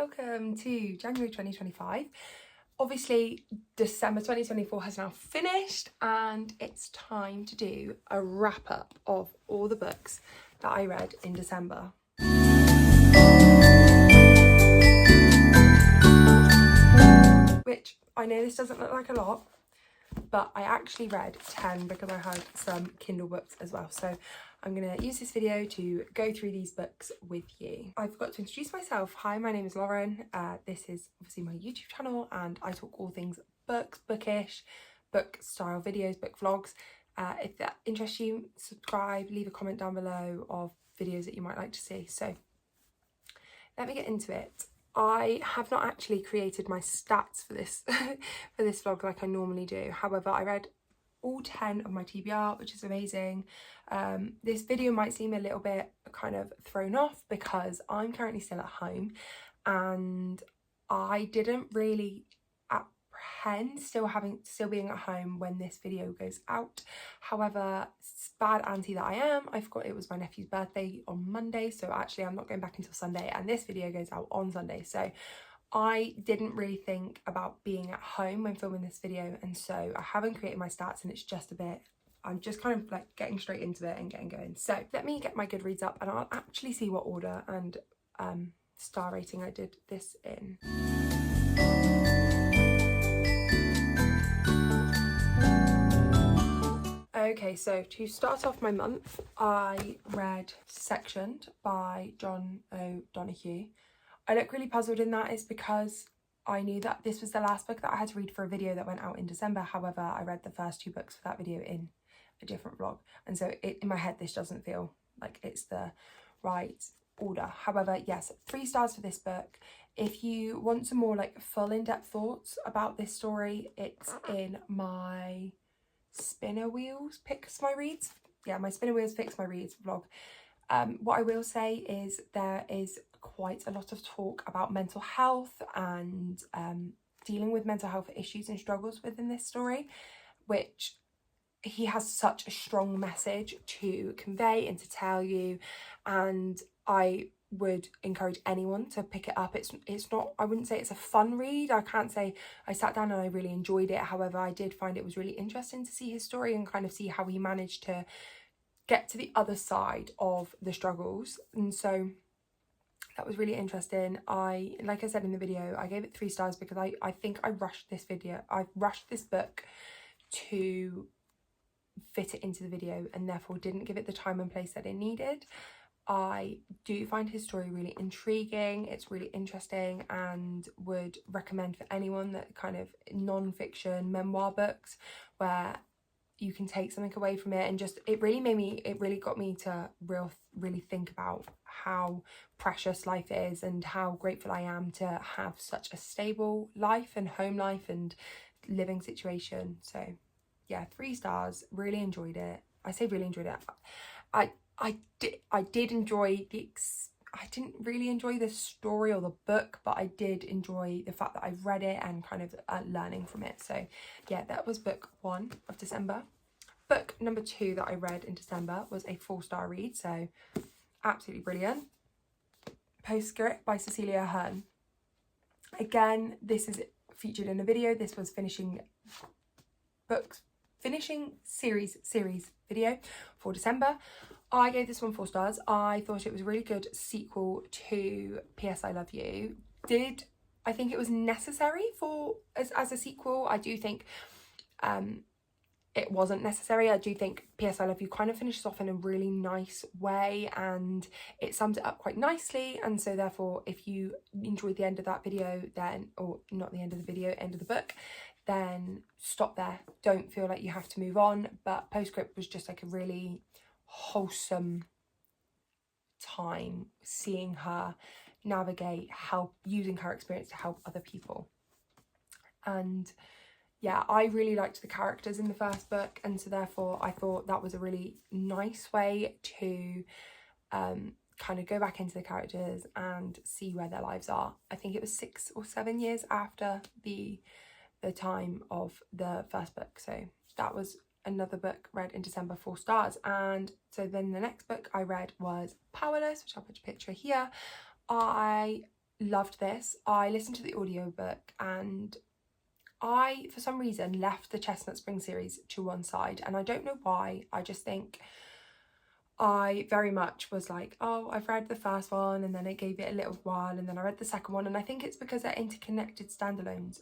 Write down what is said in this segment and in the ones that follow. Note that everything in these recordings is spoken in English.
welcome to January 2025. Obviously, December 2024 has now finished and it's time to do a wrap up of all the books that I read in December. Which, I know this doesn't look like a lot, but I actually read 10 because I had some Kindle books as well. So I'm going to use this video to go through these books with you. I forgot to introduce myself. Hi, my name is Lauren. This is obviously my YouTube channel and I talk all things books, bookish, book style videos, book vlogs. If that interests you, subscribe, leave a comment down below of videos that you might like to see. So let me get into it. I have not actually created my stats for this for this vlog like I normally do. However, I read all 10 of my TBR, which is amazing. This video might seem a little bit kind of thrown off because I'm currently still at home and I didn't really apprehend still being at home when this video goes out. However, bad auntie that I am, I forgot it was my nephew's birthday on Monday, so actually I'm not going back until Sunday and this video goes out on Sunday. So I didn't really think about being at home when filming this video, and so I haven't created my stats and it's just a bit, I'm just kind of like getting straight into it and getting going. So let me get my Goodreads up and I'll actually see what order and star rating I did this in. Okay, so to start off my month, I read Sectioned by John O'Donoghue. I look really puzzled in that is because I knew that this was the last book that I had to read for a video that went out in December. However, I read the first 2 books for that video in a different vlog. And so in my head, this doesn't feel like it's the right order. However, yes, 3 stars for this book. If you want some more like full in-depth thoughts about this story, it's in my Spinner Wheels Picks My Reads. Yeah, my Spinner Wheels Picks My Reads vlog. What I will say is there is quite a lot of talk about mental health and dealing with mental health issues and struggles within this story, which he has such a strong message to convey and to tell you, and I would encourage anyone to pick it up. It's not, I wouldn't say it's a fun read. I can't say I sat down and I really enjoyed it. However, I did find it was really interesting to see his story and kind of see how he managed to get to the other side of the struggles, and so that was really interesting. Like I said in the video, I gave it 3 stars because I think I rushed this book to fit it into the video and therefore didn't give it the time and place that it needed. I do find his story really intriguing, it's really interesting, and would recommend for anyone that kind of non-fiction memoir books where you can take something away from it, and just it really got me to really think about how precious life is and how grateful I am to have such a stable life and home life and living situation. So yeah, 3 stars. Really enjoyed it. I say really enjoyed it. I did enjoy I didn't really enjoy the story or the book, but I did enjoy the fact that I read it and kind of learning from it. So yeah, that was book 1 of December. Book number 2 that I read in December was a 4-star read, so absolutely brilliant. Postscript by Cecilia Ahern. Again, this is featured in a video. This was finishing series video for December. I gave this one 4 stars. I thought it was a really good sequel to P.S. I Love You. I think it was necessary as a sequel. I do think it wasn't necessary. I do think P.S. I Love You kind of finishes off in a really nice way and it sums it up quite nicely, and so therefore if you enjoyed the end of that video then, or not the end of the video, end of the book, then stop there. Don't feel like you have to move on. But Postscript was just like a really wholesome time seeing her navigate, using her experience to help other people. And yeah, I really liked the characters in the first book, and so therefore I thought that was a really nice way to kind of go back into the characters and see where their lives are. I think it was 6 or 7 years after the time of the first book. So that was another book read in December, 4 stars. And so then the next book I read was Powerless, which I'll put a picture here. I loved this. I listened to the audiobook and I, for some reason, left the Chestnut Spring series to one side, and I don't know why. I just think I very much was like, oh, I've read the first one and then I gave it a little while and then I read the second one, and I think it's because they're interconnected standalones.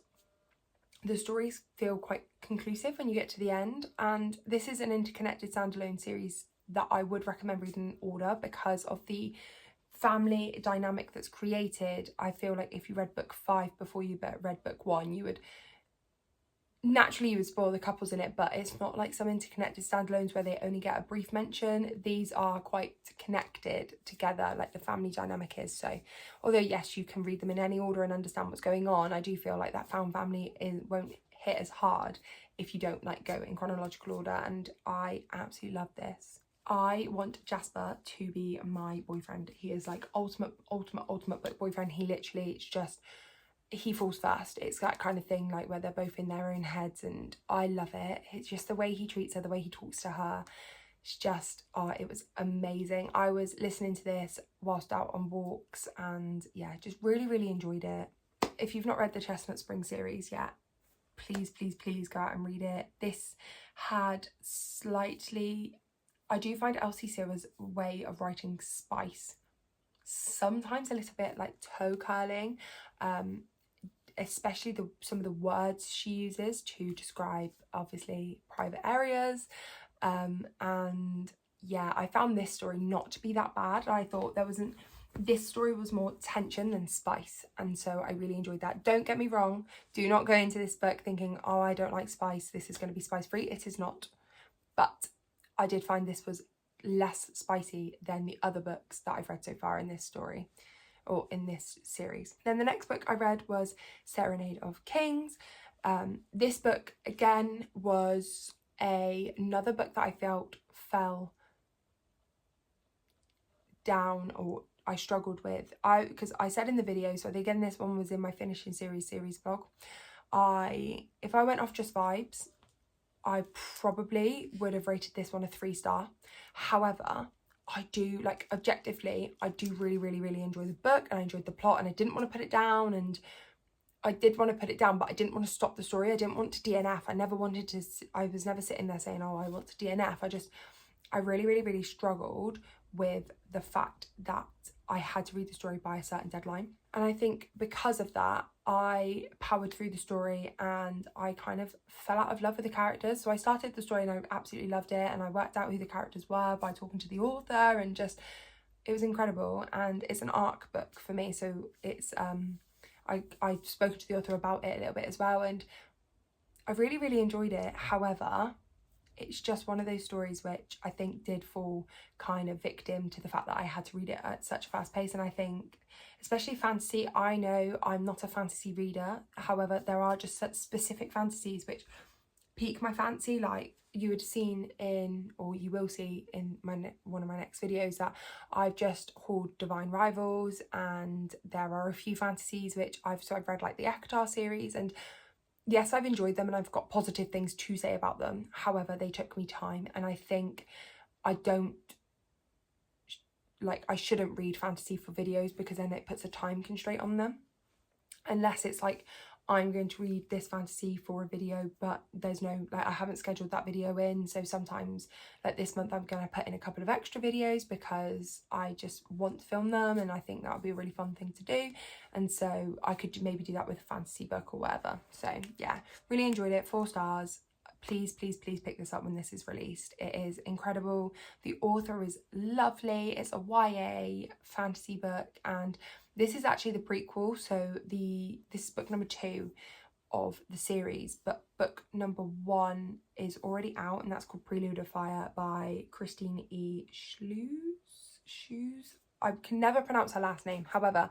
The stories feel quite conclusive when you get to the end, and this is an interconnected standalone series that I would recommend reading in order because of the family dynamic that's created. I feel like if you read book 5 before you read book 1, you would spoil the couples in it, but it's not like some interconnected standalones where they only get a brief mention. These are quite connected together, like the family dynamic is. So although yes, you can read them in any order and understand what's going on, I do feel like that found family won't hit as hard if you don't like go in chronological order, and I absolutely love this. I want Jasper to be my boyfriend. He is like ultimate boyfriend. He literally, it's just, he falls first. It's that kind of thing, like where they're both in their own heads, and I love it. It's just the way he treats her, the way he talks to her. It's just, oh, it was amazing. I was listening to this whilst out on walks, and yeah, just really enjoyed it. If you've not read the Chestnut Spring series yet, please go out and read it. This had slightly, I do find Elsie Sewell's way of writing spice sometimes a little bit like toe curling, especially some of the words she uses to describe obviously private areas, and yeah, I found this story not to be that bad. I thought this story was more tension than spice, and so I really enjoyed that. Don't get me wrong, do not go into this book thinking, oh, I don't like spice, this is going to be spice free. It is not, but I did find this was less spicy than the other books that I've read so far in this story, or in this series. Then the next book I read was Serenade of Kings. This book again was another book that I felt fell down, or I struggled with. Because I said in the video, so again this one was in my finishing series blog, if I went off just vibes, I probably would have rated this one a 3-star. However, I do, like, objectively, I do really enjoy the book, and I enjoyed the plot, and I didn't want to put it down, and I did want to put it down, but I didn't want to stop the story. I didn't want to DNF. I was never sitting there saying, oh, I want to DNF. I really struggled with the fact that I had to read the story by a certain deadline. And I think because of that, I powered through the story and I kind of fell out of love with the characters. So I started the story and I absolutely loved it, and I worked out who the characters were by talking to the author, and just, it was incredible. And it's an arc book for me, so it's I've spoken to the author about it a little bit as well, and I really enjoyed it. However, it's just one of those stories which I think did fall kind of victim to the fact that I had to read it at such a fast pace. And I think, especially fantasy, I know I'm not a fantasy reader. However, there are just such specific fantasies which pique my fancy. Like you would have seen in, or you will see in one of my next videos, that I've just hauled Divine Rivals, and there are a few fantasies which I've read, like the Ektar series, and yes, I've enjoyed them and I've got positive things to say about them. However, they took me time, and I think I shouldn't read fantasy for videos, because then it puts a time constraint on them. Unless it's like, I'm going to read this fantasy for a video, but there's no, like, I haven't scheduled that video in. So sometimes, like this month, I'm going to put in a couple of extra videos because I just want to film them, and I think that would be a really fun thing to do. And so I could maybe do that with a fantasy book or whatever. So yeah, really enjoyed it. 4 stars. Please pick this up when this is released. It is incredible. The author is lovely. It's a YA fantasy book, and this is actually the prequel. So this is book number 2 of the series, but book number 1 is already out, and that's called Prelude of Fire by Christine E. Shoes. I can never pronounce her last name. However,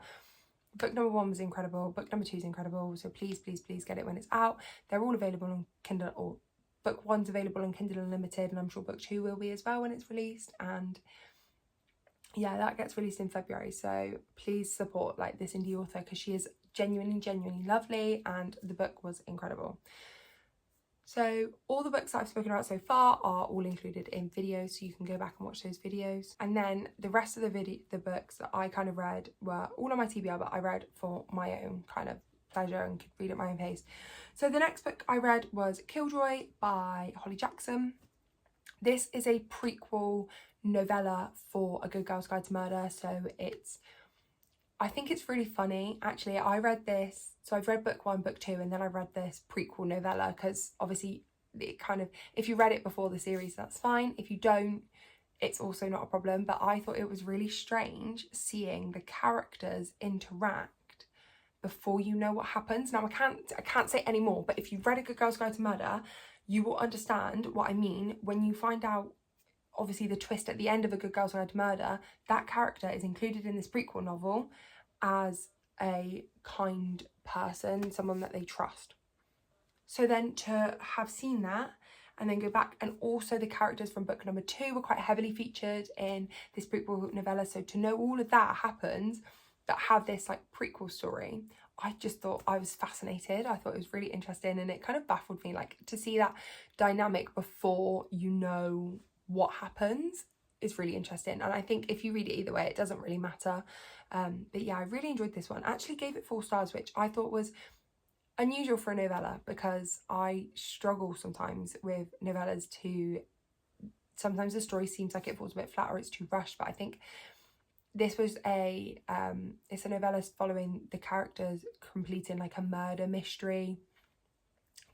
book number 1 was incredible. Book number 2 is incredible. So please get it when it's out. They're all available on Kindle, or book 1's available on Kindle Unlimited, and I'm sure book 2 will be as well when it's released. And yeah, that gets released in February, so please support like this indie author, because she is genuinely lovely, and the book was incredible. So all the books that I've spoken about so far are all included in videos, so you can go back and watch those videos. And then the rest of the books that I kind of read were all on my TBR, but I read for my own kind of pleasure and could read at my own pace. So the next book I read was Killjoy by Holly Jackson. This is a prequel novella for A Good Girl's Guide to Murder, so I think it's really funny. Actually, I read this, so I've read book 1, book 2, and then I read this prequel novella because obviously it kind of, if you read it before the series, that's fine. If you don't, it's also not a problem. But I thought it was really strange seeing the characters interact before you know what happens. Now, I can't say any more, but if you've read A Good Girl's Guide to Murder, you will understand what I mean when you find out, obviously, the twist at the end of A Good Girl's Guide to Murder. That character is included in this prequel novel as a kind person, someone that they trust. So then to have seen that and then go back, and also the characters from book number 2 were quite heavily featured in this prequel novella. So to know all of that happens, that have this like prequel story, I just thought, I was fascinated. I thought it was really interesting, and it kind of baffled me, like, to see that dynamic before you know what happens is really interesting. And I think if you read it either way, it doesn't really matter. But yeah, I really enjoyed this one. I actually gave it 4 stars, which I thought was unusual for a novella, because I struggle sometimes with novellas sometimes the story seems like it falls a bit flat or it's too rushed. But I think this was it's a novella following the characters completing like a murder mystery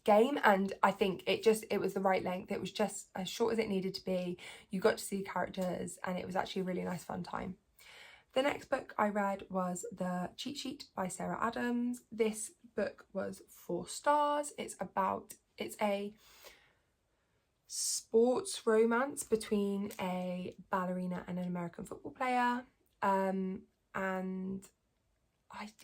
game, and I think it was the right length. It was just as short as it needed to be. You got to see characters, and it was actually a really nice fun time. The next book I read was The Cheat Sheet by Sarah Adams. This book was 4 stars. It's a sports romance between a ballerina and an American football player, and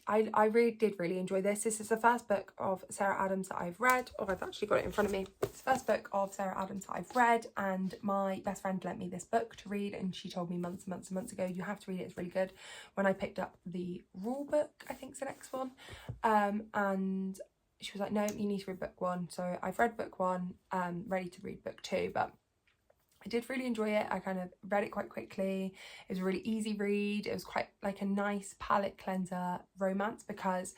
I really did enjoy this. This is the first book of Sarah Adams that I've read, or I've actually got it in front of me. It's the first book of Sarah Adams that I've read, and my best friend lent me this book to read, and she told me months and months and months ago, you have to read it, it's really good. When I picked up the rule book, I think it's the next one, and she was like, no, you need to read book 1. So I've read book 1, ready to read book 2, but I did really enjoy it. I kind of read it quite quickly. It was a really easy read. It was quite like a nice palate cleanser romance, because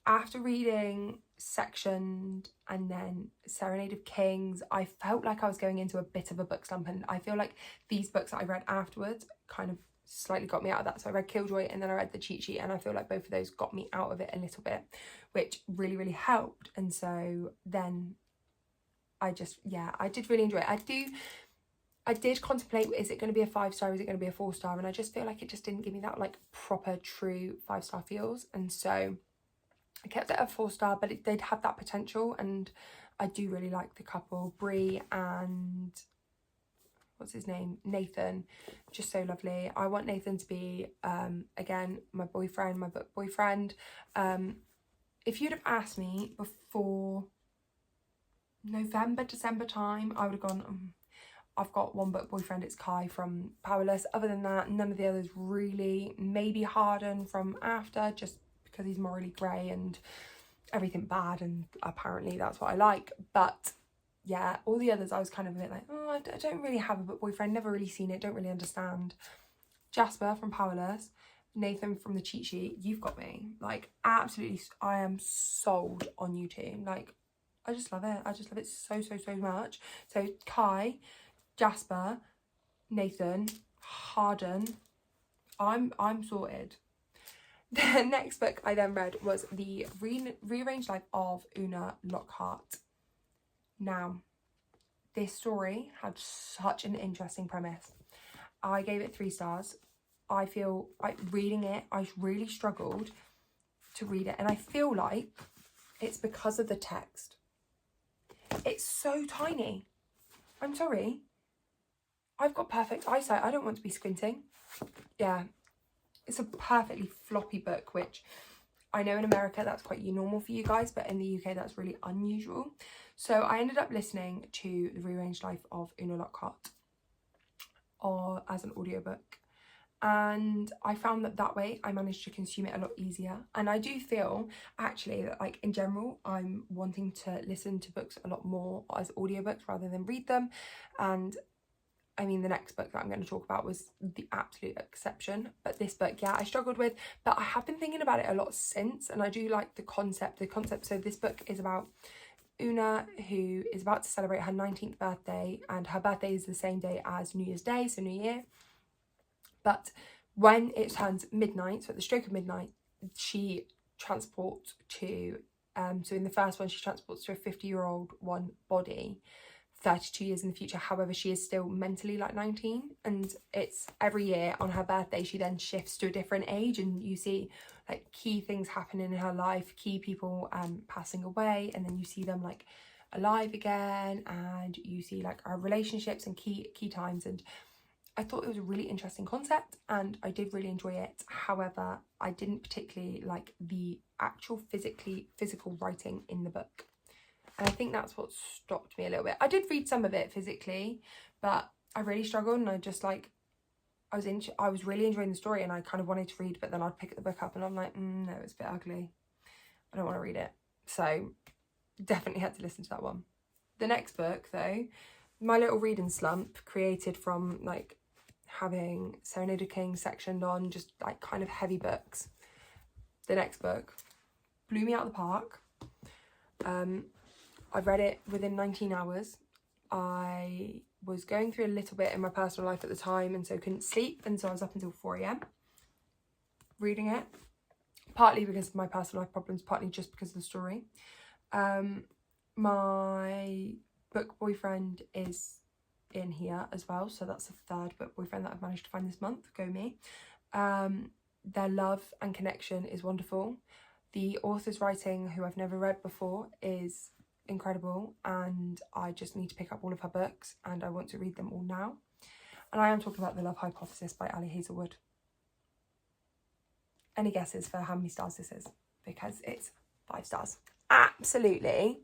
after reading Sectioned and then Serenade of Kings, I felt like I was going into a bit of a book slump, and I feel like these books that I read afterwards kind of slightly got me out of that. So I read Killjoy and then I read The Cheat Sheet, and I feel like both of those got me out of it a little bit, which really helped. And so then I did really enjoy it. I did contemplate, is it going to be a 5-star, is it going to be a 4-star? And I just feel like it just didn't give me that like proper true 5-star feels, and so I kept it at 4-star, but it did have that potential. And I do really like the couple, Bree and what's his name, Nathan, just so lovely. I want Nathan to be again my boyfriend, my book boyfriend. If you'd have asked me before November, December time, I would have gone, I've got one book boyfriend, it's Kai from Powerless. Other than that, none of the others really. Maybe Harden from After, just because he's morally grey and everything bad, and apparently that's what I like. But yeah, all the others I was kind of a bit like, oh, I don't really have a book boyfriend, never really seen it, don't really understand. Jasper from Powerless, Nathan from The Cheat Sheet, you've got me. Like, absolutely, I am sold on you two. Like, I just love it. I just love it so much. So Kai, Jasper, Nathan, Harden, I'm sorted. The next book I then read was The Rearranged Life of Una Lockhart. Now, this story had such an interesting premise. I gave it 3 stars. I feel like reading it, I really struggled to read it, and I feel like it's because of the text. It's so tiny. I'm sorry. I've got perfect eyesight. I don't want to be squinting. Yeah, it's a perfectly floppy book, which I know in America that's quite normal for you guys, but in the UK that's really unusual. So I ended up listening to The Rearranged Life of Una Lockhart as an audiobook, and I found that way I managed to consume it a lot easier. And I do feel actually that, like, in general, I'm wanting to listen to books a lot more as audiobooks rather than read them. And I mean, the next book that I'm going to talk about was the absolute exception, but this book, yeah, I struggled with, but I have been thinking about it a lot since, and I do like the concept. So this book is about Una, who is about to celebrate her 19th birthday, and her birthday is the same day as New Year's Day, so New Year. But when it turns midnight, so at the stroke of midnight, she transports to, so in the first one, she transports to a 50-year-old one body, 32 years in the future. However, she is still mentally like 19, and it's every year on her birthday, she then shifts to a different age, and you see like key things happening in her life, key people passing away, and then you see them like alive again, and you see like our relationships and key times. And I thought it was a really interesting concept, and I did really enjoy it. However, I didn't particularly like the actual physical writing in the book. And I think that's what stopped me a little bit. I did read some of it physically, but I really struggled, and I just like, I was really enjoying the story, and I kind of wanted to read, but then I'd pick the book up and I'm like, no, it's a bit ugly. I don't want to read it. So definitely had to listen to that one. The next book though, my little reading slump created from like having Serenade King sectioned on just like kind of heavy books. The next book blew me out of the park. I read it within 19 hours. I was going through a little bit in my personal life at the time, and so couldn't sleep, and so I was up until 4 a.m. reading it, partly because of my personal life problems, partly just because of the story. My book boyfriend is in here as well, so that's the third book boyfriend that I've managed to find this month. Go me. Their love and connection is wonderful. The author's writing, who I've never read before, is incredible, and I just need to pick up all of her books, and I want to read them all now. And I am talking about The Love Hypothesis by Ali Hazelwood. Any guesses for how many stars this is? Because it's 5 stars. Absolutely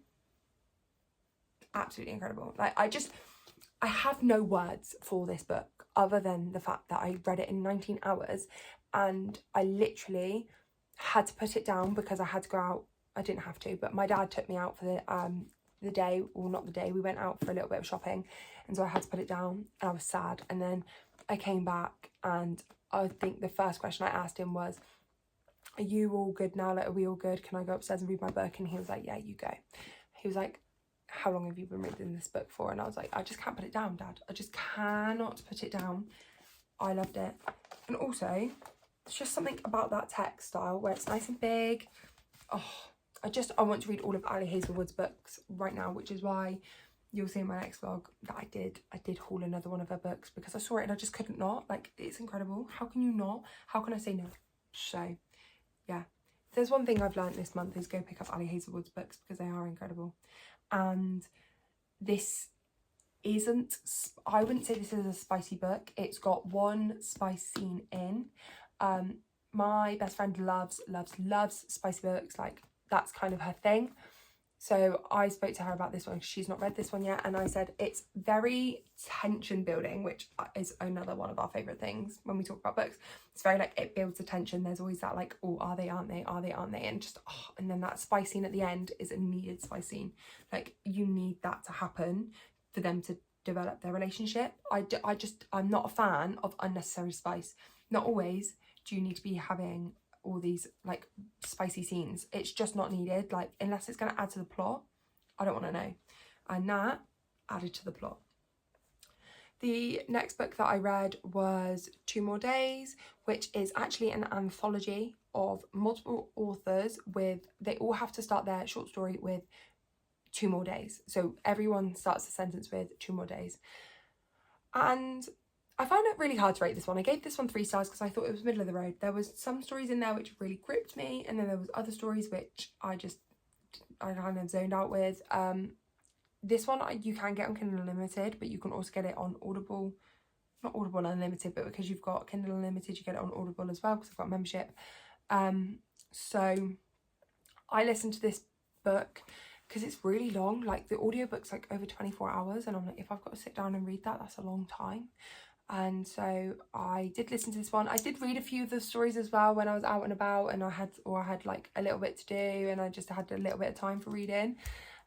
incredible. Like, I have no words for this book other than the fact that I read it in 19 hours, and I literally had to put it down because I had to go out. I didn't have to, but my dad took me out for the day, or not the day, we went out for a little bit of shopping, and so I had to put it down, and I was sad. And then I came back, and I think the first question I asked him was, are you all good now? Like, are we all good? Can I go upstairs and read my book? And he was like, yeah, you go. He was like, how long have you been reading this book for? And I was like, I just can't put it down, Dad. I just cannot put it down. I loved it. And also, it's just something about that text style where it's nice and big. Oh, I want to read all of Ali Hazelwood's books right now, which is why you'll see in my next vlog that I did haul another one of her books, because I saw it and I just couldn't not. Like, it's incredible. How can you not? How can I say no? So yeah, if there's one thing I've learned this month is go pick up Ali Hazelwood's books, because they are incredible. And this isn't, I wouldn't say this is a spicy book. It's got one spice scene in. My best friend loves spicy books. Like, that's kind of her thing. So I spoke to her about this one. She's not read this one yet, and I said it's very tension building, which is another one of our favorite things when we talk about books. It's very like, it builds the tension. There's always that like, oh, are they, aren't they, are they, aren't they, and just and then that spice scene at the end is a needed spice scene. Like, you need that to happen for them to develop their relationship. I'm not a fan of unnecessary spice. Not always do you need to be having all these like spicy scenes. It's just not needed. Like, unless it's going to add to the plot, I don't want to know. And that added to the plot. The next book that I read was 2 More Days, which is actually an anthology of multiple authors they all have to start their short story with 2 more days. So everyone starts the sentence with 2 more days. And I found it really hard to rate this one. I gave this one 3 stars because I thought it was middle of the road. There was some stories in there which really gripped me, and then there was other stories which I kind of zoned out with. This one you can get on Kindle Unlimited, but you can also get it on Audible. Not Audible Unlimited, but because you've got Kindle Unlimited, you get it on Audible as well, because I've got a membership. So I listened to this book because it's really long. Like, the audiobook's like over 24 hours, and I'm like, if I've got to sit down and read that, that's a long time. and so I did listen to this one. I did read a few of the stories as well when I was out and about, and I had like a little bit to do, and I just had a little bit of time for reading.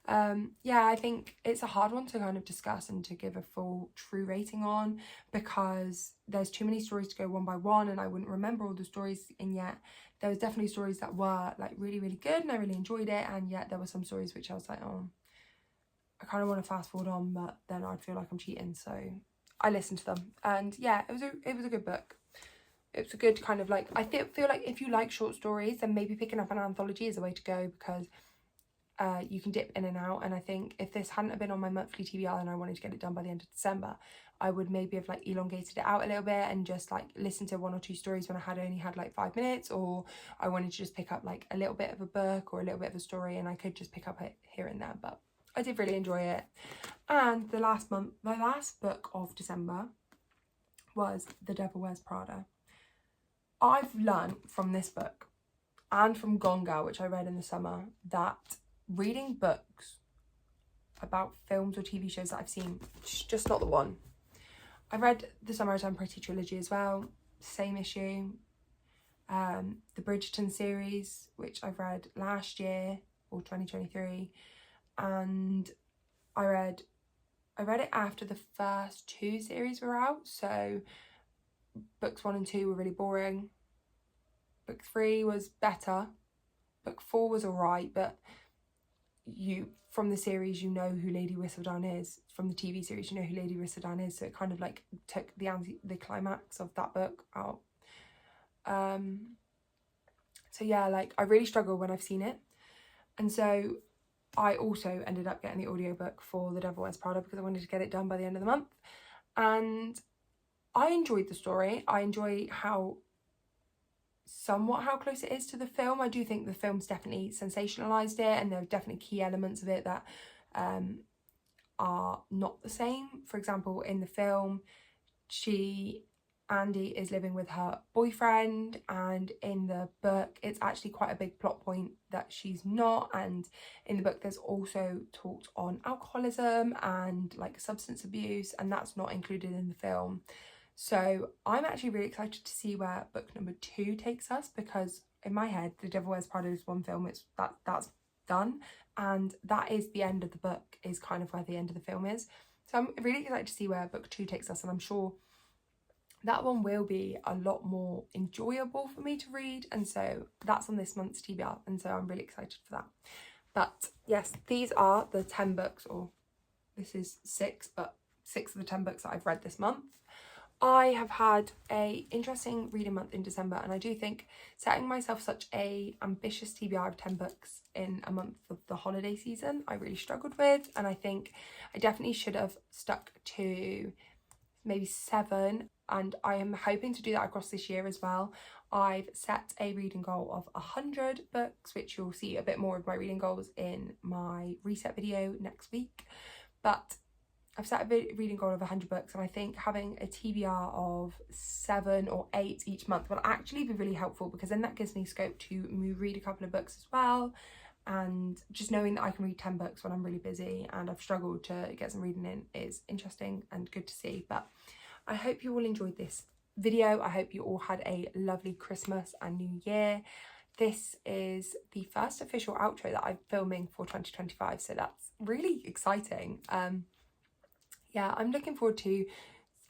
Yeah, I think it's a hard one to kind of discuss and to give a full true rating on, because there's too many stories to go one by one, and I wouldn't remember all the stories, and yet there was definitely stories that were like really, really good and I really enjoyed it, and yet there were some stories which I was like, oh, I kind of want to fast forward on, but then I'd feel like I'm cheating, so I listened to them. And yeah, it was a good book. It was a good kind of like, I feel like if you like short stories, then maybe picking up an anthology is a way to go, because you can dip in and out. And I think if this hadn't been on my monthly TBR and I wanted to get it done by the end of December, I would maybe have like elongated it out a little bit and just like listened to 1 or 2 stories when I only had like 5 minutes, or I wanted to just pick up like a little bit of a book or a little bit of a story, and I could just pick up it here and there. But I did really enjoy it. And the last book of December was The Devil Wears Prada. I've learned from this book and from Gone Girl, which I read in the summer, that reading books about films or TV shows that I've seen, just not the one. I read the Summertime Pretty trilogy as well, same issue. The Bridgerton series, which I've read last year, or 2023, and I read it after the first 2 series were out, so books 1 and 2 were really boring. Book 3 was better. Book 4 was alright, but from the series, you know who Lady Whistledown is. From the TV series, you know who Lady Whistledown is, so it kind of like took the climax of that book out. So yeah, like I really struggle when I've seen it, and so I also ended up getting the audiobook for The Devil Wears Prada because I wanted to get it done by the end of the month. And I enjoyed the story. I enjoy how close it is to the film. I do think the film's definitely sensationalized it, and there are definitely key elements of it that are not the same. For example, in the film, Andy is living with her boyfriend, and in the book it's actually quite a big plot point that she's not. And in the book there's also talked on alcoholism and like substance abuse, and that's not included in the film. So I'm actually really excited to see where book number 2 takes us, because in my head The Devil Wears Prada is one film, that's done, and that is the end of the book, is kind of where the end of the film is. So I'm really excited to see where book 2 takes us, and I'm sure that one will be a lot more enjoyable for me to read, and so that's on this month's TBR, and so I'm really excited for that. But yes, these are the 10 books, or this is 6, but 6 of the 10 books that I've read this month. I have had a interesting reading month in December, and I do think setting myself such a ambitious TBR of 10 books in a month of the holiday season, I really struggled with, and I think I definitely should have stuck to maybe 7, and I am hoping to do that across this year as well. I've set a reading goal of 100 books, which you'll see a bit more of my reading goals in my reset video next week, but I've set a reading goal of 100 books, and I think having a TBR of 7 or 8 each month will actually be really helpful, because then that gives me scope to read a couple of books as well, and just knowing that I can read 10 books when I'm really busy and I've struggled to get some reading in is interesting and good to see. But I hope you all enjoyed this video. I hope you all had a lovely Christmas and New Year. This is the first official outro that I'm filming for 2025, so that's really exciting. Yeah, I'm looking forward to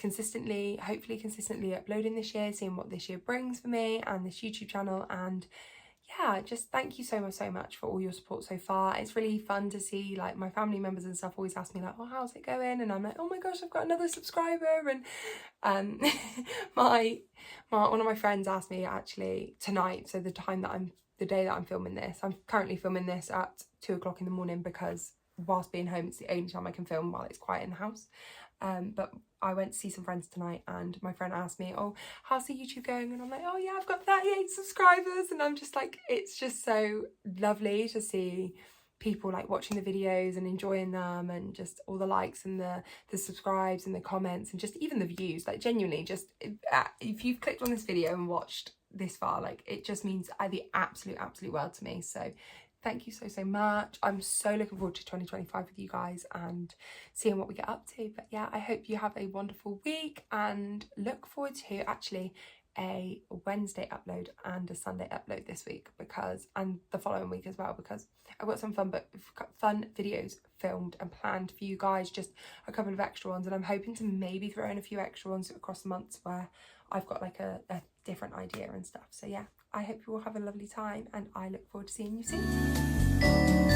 hopefully consistently uploading this year, seeing what this year brings for me and this YouTube channel. And yeah, just thank you so much for all your support so far. It's really fun to see, like, my family members and stuff always ask me like, oh, how's it going? And I'm like, oh my gosh, I've got another subscriber. And one of my friends asked me actually tonight, so the day that I'm filming this, I'm currently filming this at 2 o'clock in the morning, because whilst being home it's the only time I can film while it's quiet in the house. But I went to see some friends tonight, and my friend asked me, oh, how's the YouTube going? And I'm like, oh yeah, I've got 38 subscribers. And I'm just like, it's just so lovely to see people like watching the videos and enjoying them, and just all the likes and the subscribes and the comments and just even the views. Like, genuinely, just if you've clicked on this video and watched this far, like, it just means the absolute world to me. So thank you so much. I'm so looking forward to 2025 with you guys and seeing what we get up to. But yeah, I hope you have a wonderful week and look forward to actually a Wednesday upload and a Sunday upload this week, because, and the following week as well, because I've got some fun videos filmed and planned for you guys, just a couple of extra ones, and I'm hoping to maybe throw in a few extra ones across the months where I've got like a different idea and stuff. So yeah, I hope you all have a lovely time and I look forward to seeing you soon.